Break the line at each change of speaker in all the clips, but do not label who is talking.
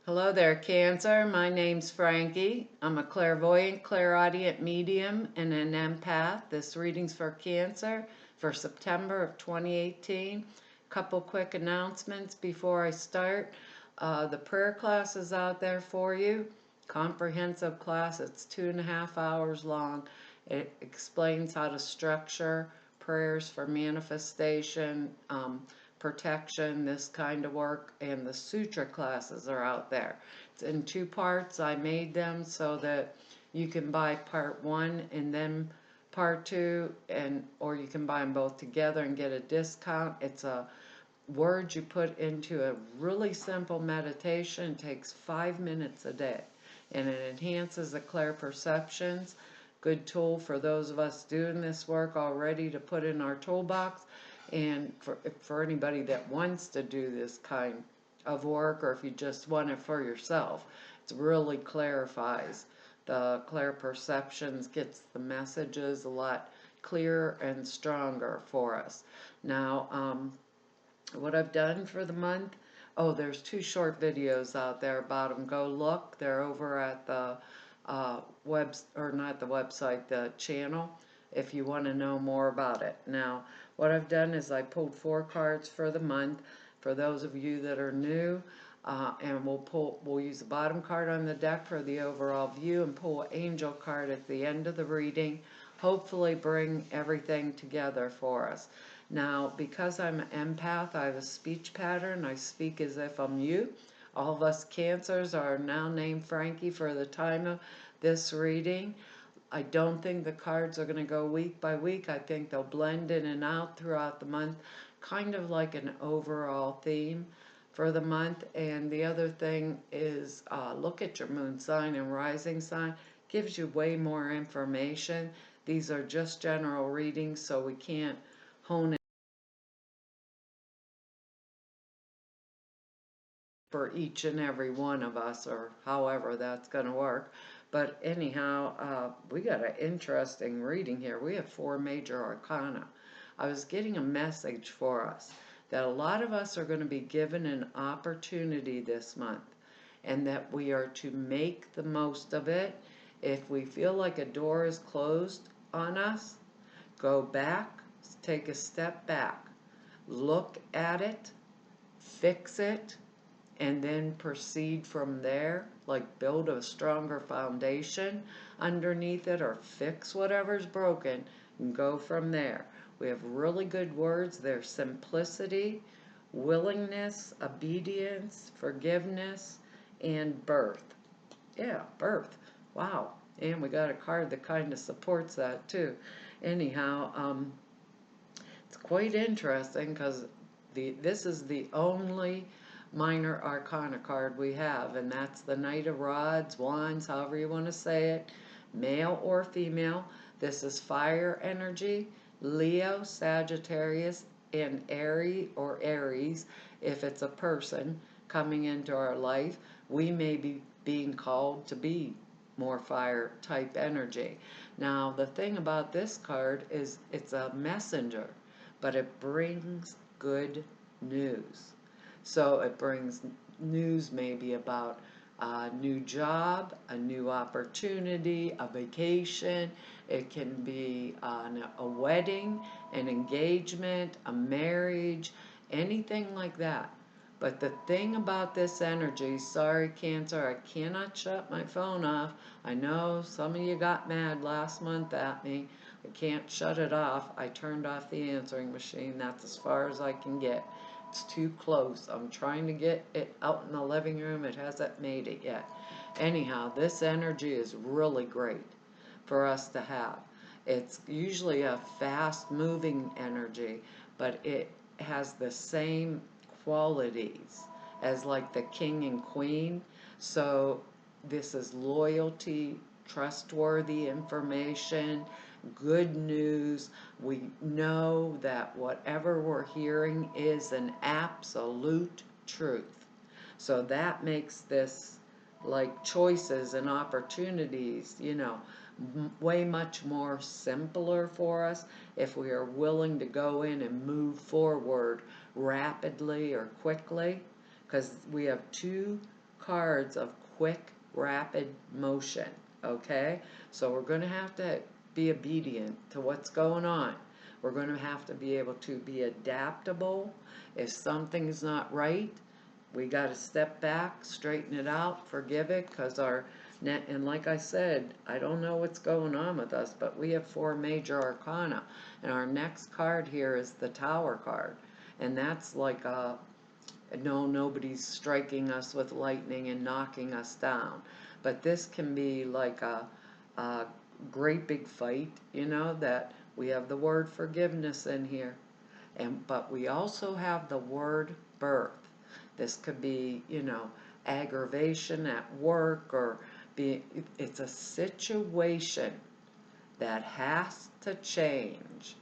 Hello there, Cancer. My name's Frankie. I'm a clairvoyant, clairaudient medium, and an empath. This reading's for Cancer for September of 2018. Couple quick announcements before I start. The prayer class is out there for you. Comprehensive class. It's 2.5 hours long. It explains how to structure prayers for manifestation, protection, this kind of work, and the sutra classes are out there. It's in 2 parts. I made them so that you can buy part 1 and then part 2, and or you can buy them both together and get a discount. It's a words you put into a really simple meditation. It takes 5 minutes a day, and it enhances the clear perceptions. Good tool for those of us doing this work already to put in our toolbox, and for anybody that wants to do this kind of work, or if you just want it for yourself. It really clarifies the clear perceptions, gets the messages a lot clearer and stronger for us. Now, what I've done for the month. Oh, there's 2 short videos out there about them. Go look. They're over at the or not the website, the channel, if you want to know more about it. Now, what I've done is I pulled 4 cards for the month. For those of you that are new, and we'll use the bottom card on the deck for the overall view and pull an angel card at the end of the reading. Hopefully bring everything together for us. Now, because I'm an empath, I have a speech pattern. I speak as if I'm you. All of us Cancers are now named Frankie for the time of this reading. I don't think the cards are going to go week by week. I think they'll blend in and out throughout the month, kind of like an overall theme for the month. And the other thing is look at your moon sign and rising sign. Gives you way more information. These are just general readings, so we can't hone for each and every one of us, or however that's going to work. But anyhow, we got an interesting reading here. We have 4 major arcana. I was getting a message for us that a lot of us are going to be given an opportunity this month, and that we are to make the most of it. If we feel like a door is closed on us, go back, take a step back, look at it, fix it, and then proceed from there, like build a stronger foundation underneath it, or fix whatever's broken and go from there. We have really good words. There's simplicity, willingness, obedience, forgiveness, and birth. Yeah, birth. Wow. And we got a card that kind of supports that too. Anyhow, it's quite interesting because this is the only minor arcana card we have, and that's the Knight of Rods, Wands, however you want to say it, male or female. This is fire energy, Leo, Sagittarius, and Aries, if it's a person coming into our life. We may be being called to be more fire type energy. Now, the thing about this card is it's a messenger, but it brings good news. So it brings news maybe about a new job, a new opportunity, a vacation. It can be a wedding, an engagement, a marriage, anything like that. But the thing about this energy, sorry Cancer, I cannot shut my phone off. I know some of you got mad last month at me. I can't shut it off. I turned off the answering machine. That's as far as I can get. It's too close. I'm trying to get it out in the living room. It hasn't made it yet. Anyhow, this energy is really great for us to have. It's usually a fast moving energy, but it has the same qualities as like the king and queen. So this is loyalty, trustworthy information, good news. We know that whatever we're hearing is an absolute truth. So that makes this like choices and opportunities, way much more simpler for us if we are willing to go in and move forward rapidly or quickly, because we have 2 cards of quick, rapid motion, okay? So we're going to have to be obedient to what's going on. We're going to have to be able to be adaptable. If something's not right, we got to step back, straighten it out, forgive it, because and like I said, I don't know what's going on with us, but we have 4 major arcana, and our next card here is the Tower card, and that's like a no, nobody's striking us with lightning and knocking us down, but this can be like a great big fight, that we have the word forgiveness in here, but we also have the word birth. This could be, aggravation at work, or it's a situation that has to change.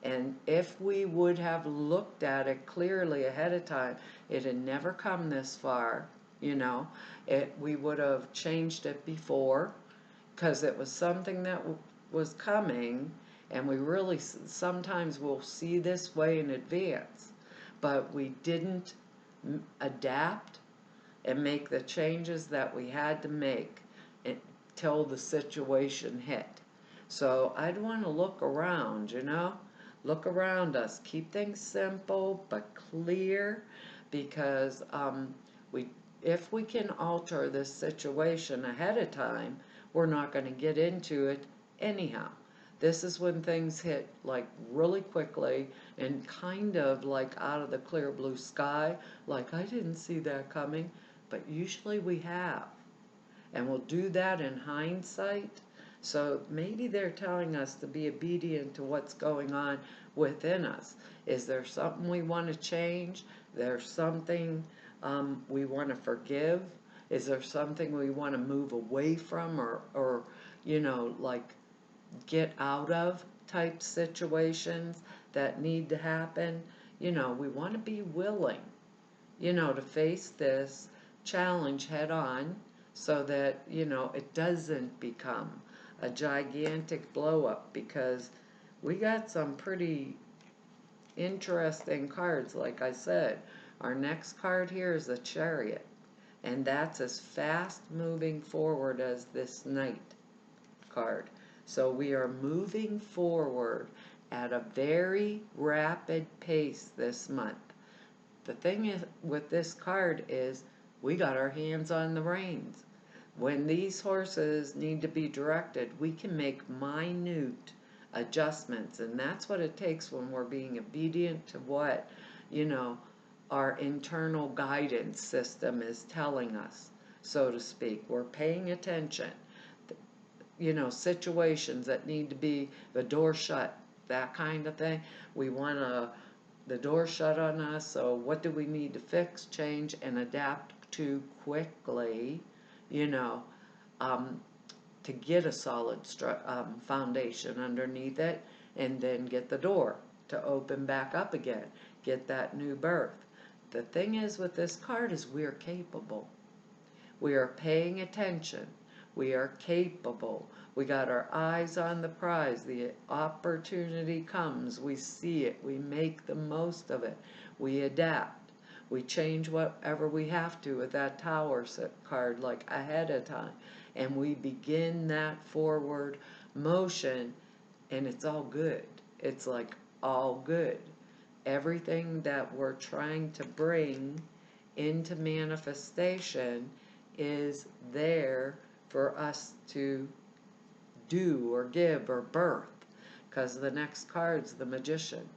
And if we would have looked at it clearly ahead of time, it had never come this far, we would have changed it before, because it was something that was coming, and we really sometimes will see this way in advance, but we didn't adapt and make the changes that we had to make until the situation hit. So I'd want to look around, look around us, keep things simple but clear, because we if we can alter this situation ahead of time, we're not going to get into it anyhow. This is when things hit like really quickly and kind of like out of the clear blue sky, like I didn't see that coming, but usually we have. And we'll do that in hindsight. So maybe they're telling us to be obedient to what's going on within us. Is there something we want to change? There's something we want to forgive? Is there something we want to move away from, or like get out of type situations that need to happen? We want to be willing, to face this challenge head on, so that, it doesn't become a gigantic blow up, because we got some pretty interesting cards, like I said. Our next card here is the Chariot, and that's as fast moving forward as this Knight card. So we are moving forward at a very rapid pace this month. The thing is with this card is we got our hands on the reins. When these horses need to be directed, we can make minute adjustments, and that's what it takes when we're being obedient to what, our internal guidance system is telling us, so to speak. We're paying attention. Situations that need to be the door shut, that kind of thing. We want the door shut on us, so what do we need to fix, change, and adapt to quickly, to get a solid foundation underneath it, and then get the door to open back up again, get that new birth. The thing is with this card is we are capable. We are paying attention. We are capable. We got our eyes on the prize. The opportunity comes. We see it. We make the most of it. We adapt. We change whatever we have to with that Tower card, like ahead of time. And we begin that forward motion, and it's all good. It's like all good. Everything that we're trying to bring into manifestation is there for us to do or give or birth, because the next card's the Magician.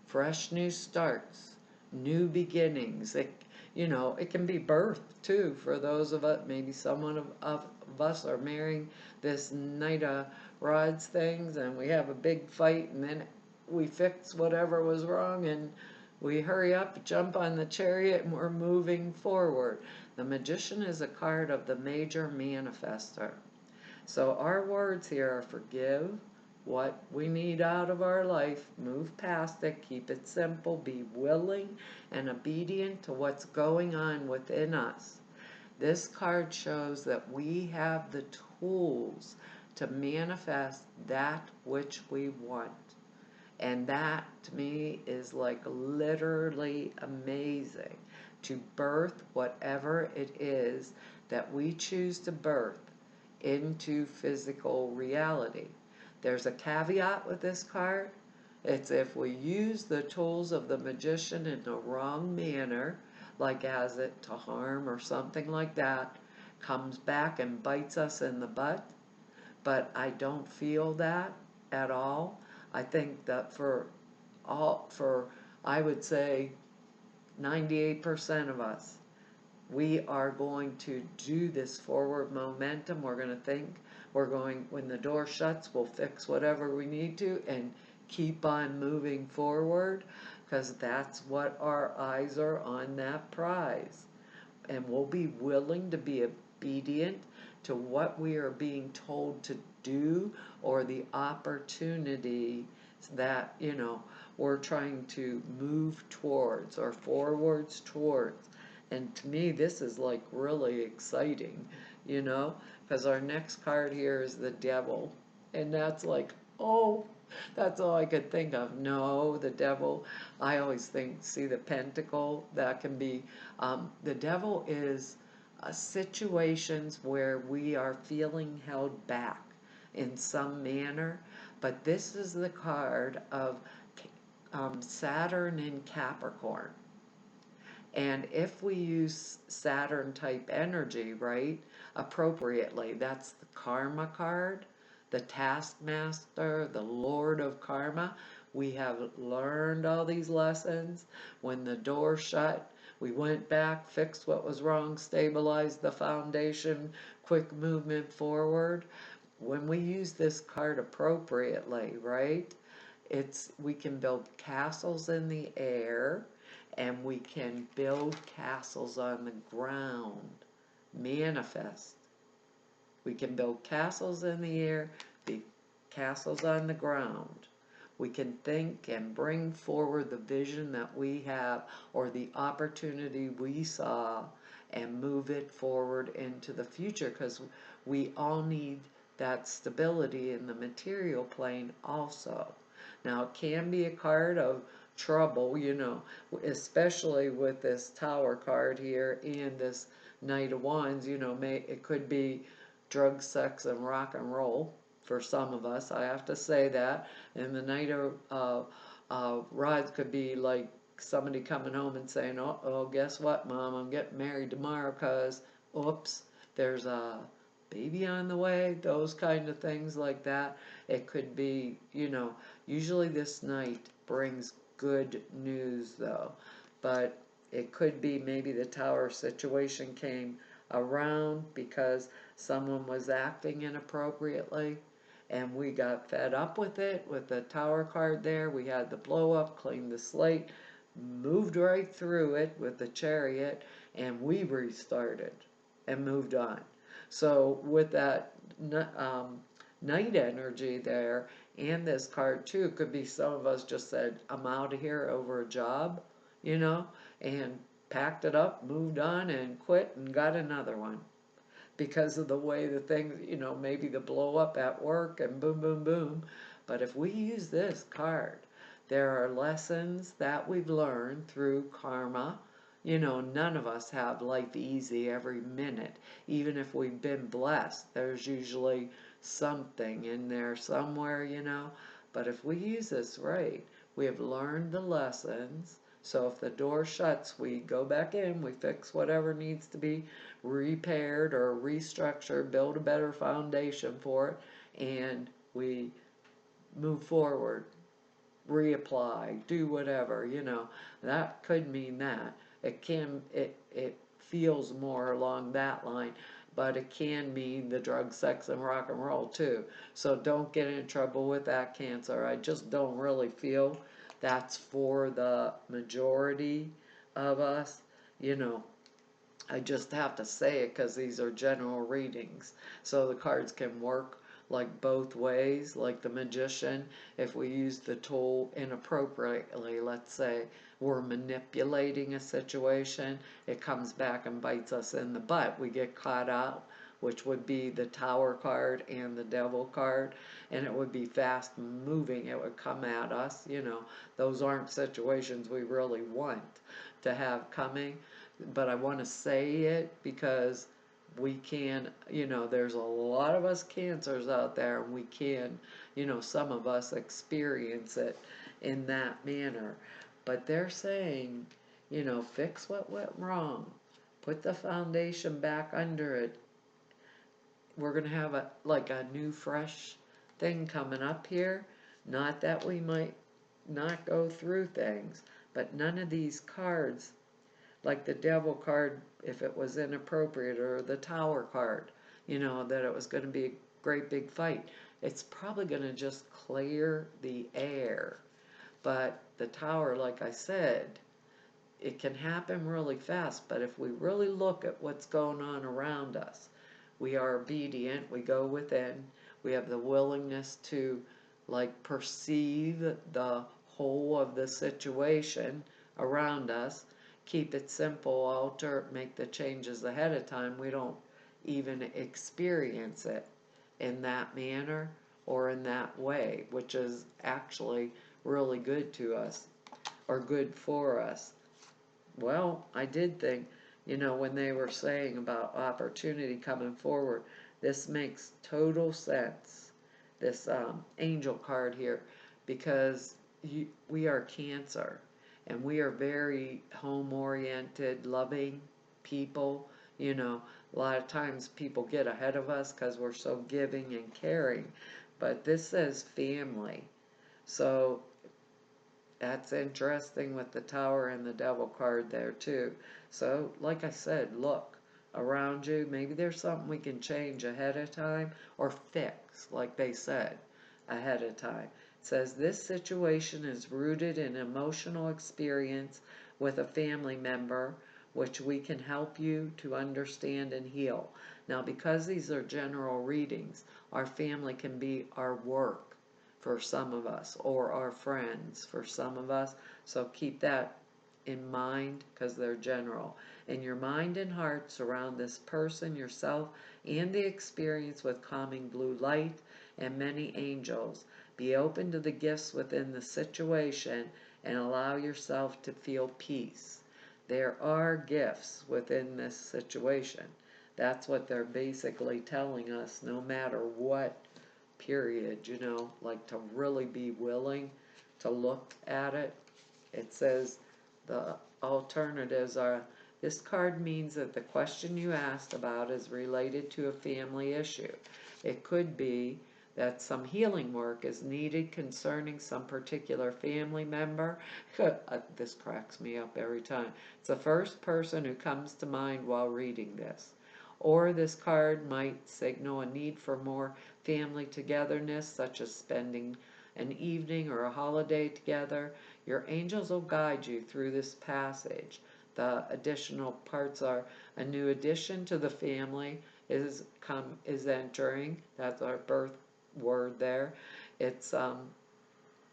Fresh new starts, new beginnings. It can be birth too, for those of us, maybe someone of us are marrying this Knight of Rods things, and we have a big fight, and then we fix whatever was wrong, and we hurry up, jump on the Chariot, and we're moving forward. The Magician is a card of the major manifestor. So our words here are forgive what we need out of our life, move past it, keep it simple, be willing and obedient to what's going on within us. This card shows that we have the tools to manifest that which we want. And that, to me, is like literally amazing, to birth whatever it is that we choose to birth into physical reality. There's a caveat with this card. It's if we use the tools of the magician in the wrong manner, like as it to harm or something like that, comes back and bites us in the butt. But I don't feel that at all. I think that for I would say 98% of us, we are going to do this forward momentum. We're going to think, when the door shuts, we'll fix whatever we need to and keep on moving forward, because that's what our eyes are on, that prize. And we'll be willing to be obedient to what we are being told to do, or the opportunity that, we're trying to move towards or forwards towards. And to me, this is like really exciting, because our next card here is the devil. And that's like, oh, that's all I could think of. No, the devil. I always see the pentacle. That can be, the devil is situations where we are feeling held back in some manner. But this is the card of Saturn in Capricorn. And if we use Saturn type energy, right, appropriately, that's the karma card, the taskmaster, the lord of karma. We have learned all these lessons. When the door shut, we went back, fixed what was wrong, stabilized the foundation, quick movement forward. When we use this card appropriately, right, we can build castles in the air, and we can build castles on the ground. Manifest. We can build castles in the air, the castles on the ground. We can think and bring forward the vision that we have, or the opportunity we saw, and move it forward into the future, because we all need that stability in the material plane also. Now, it can be a card of trouble, especially with this Tower card here and this Knight of Wands. It could be drug, sex, and rock and roll for some of us. I have to say that. And the Knight of Rods could be like somebody coming home and saying, oh, guess what, Mom? I'm getting married tomorrow because, oops, there's a baby on the way. Those kind of things like that. It could be, usually this Knight brings good news though, but it could be maybe the Tower situation came around because someone was acting inappropriately, and we got fed up with it. With the Tower card there, we had the blow up, cleaned the slate, moved right through it with the Chariot, and we restarted and moved on. So with that Knight energy there, and this card too, could be some of us just said, I'm out of here over a job, and packed it up, moved on, and quit and got another one. Because of the way the things, maybe the blow up at work and boom, boom, boom. But if we use this card, there are lessons that we've learned through karma. None of us have life easy every minute. Even if we've been blessed, there's usually something in there somewhere, But if we use this right, we have learned the lessons. So if the door shuts, we go back in, we fix whatever needs to be repaired or restructured, build a better foundation for it, and we move forward, reapply, do whatever, That could mean that. It feels more along that line, but it can mean the drug, sex, and rock and roll too. So don't get in trouble with that, Cancer. I just don't really feel that's for the majority of us. I just have to say it because these are general readings. So the cards can work like both ways, like the Magician. If we use the tool inappropriately, let's say we're manipulating a situation, it comes back and bites us in the butt. We get caught out, which would be the Tower card and the Devil card, and it would be fast moving. It would come at us. Those aren't situations we really want to have coming. but I want to say it because we can, there's a lot of us cancers out there, and we can, some of us experience it in that manner. But they're saying, fix what went wrong, put the foundation back under it. We're going to have a new fresh thing coming up here. Not that we might not go through things, but none of these cards, like the devil card, if it was inappropriate, or the tower card, that it was going to be a great big fight. It's probably going to just clear the air. But the tower, like I said, it can happen really fast, but if we really look at what's going on around us, we are obedient, we go within, we have the willingness to perceive the whole of the situation around us, keep it simple, alter, make the changes ahead of time, we don't even experience it in that manner or in that way, which is actually really good to us or good for us. Well, I did think, when they were saying about opportunity coming forward, this makes total sense, this angel card here, because we are Cancer, and we are very home-oriented, loving people. A lot of times people get ahead of us because we're so giving and caring, but this says family. So that's interesting with the tower and the devil card there too. So, like I said, look around you. Maybe there's something we can change ahead of time or fix, like they said, ahead of time. It says this situation is rooted in emotional experience with a family member, which we can help you to understand and heal. Now, because these are general readings, our family can be our work for some of us, or our friends for some of us. So keep that in mind because they're general. In your mind and heart, surround this person, yourself, and the experience with calming blue light and many angels. Be open to the gifts within the situation and allow yourself to feel peace. There are gifts within this situation. That's what they're basically telling us, no matter what period, to really be willing to look at it. It says the alternatives are, this card means that the question you asked about is related to a family issue. It could be that some healing work is needed concerning some particular family member. This cracks me up every time. It's the first person who comes to mind while reading this. Or this card might signal a need for more family togetherness, such as spending an evening or a holiday together. Your angels will guide you through this passage. The additional parts are a new addition to the family is entering. That's our birth word there. It's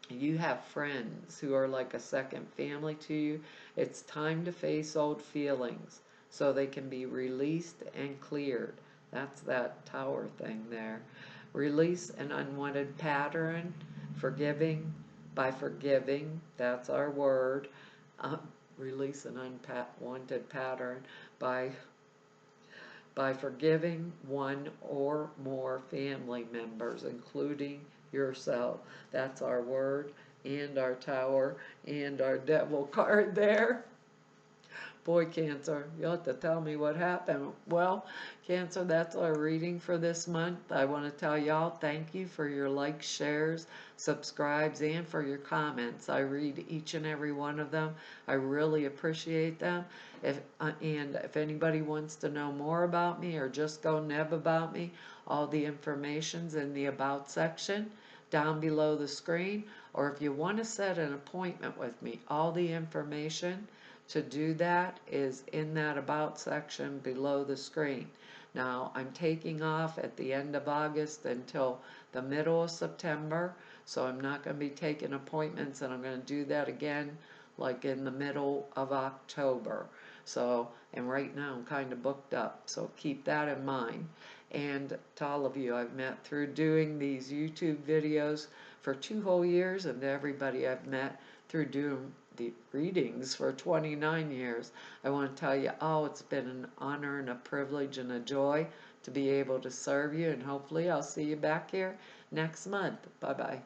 you have friends who are like a second family to you. It's time to face old feelings so they can be released and cleared. That's that tower thing there. Release an unwanted pattern, forgiving by forgiving, that's our word. Uh, Release an unwanted pattern by forgiving one or more family members, including yourself. That's our word and our tower and our devil card there. Boy, Cancer, you'll have to tell me what happened. Well, Cancer, that's our reading for this month. I want to tell y'all thank you for your likes, shares, subscribes, and for your comments. I read each and every one of them. I really appreciate them. And if anybody wants to know more about me or just go neb about me, all the information's in the About section down below the screen. Or if you want to set an appointment with me, all the information to do that is in that About section below the screen. Now, I'm taking off at the end of August until the middle of September, so I'm not going to be taking appointments, and I'm going to do that again like in the middle of October. So, and right now I'm kind of booked up, so keep that in mind. And to all of you I've met through doing these YouTube videos for 2 whole years, and to everybody I've met through doing the readings for 29 years. I want to tell you, oh, it's been an honor and a privilege and a joy to be able to serve you, and hopefully I'll see you back here next month. Bye bye.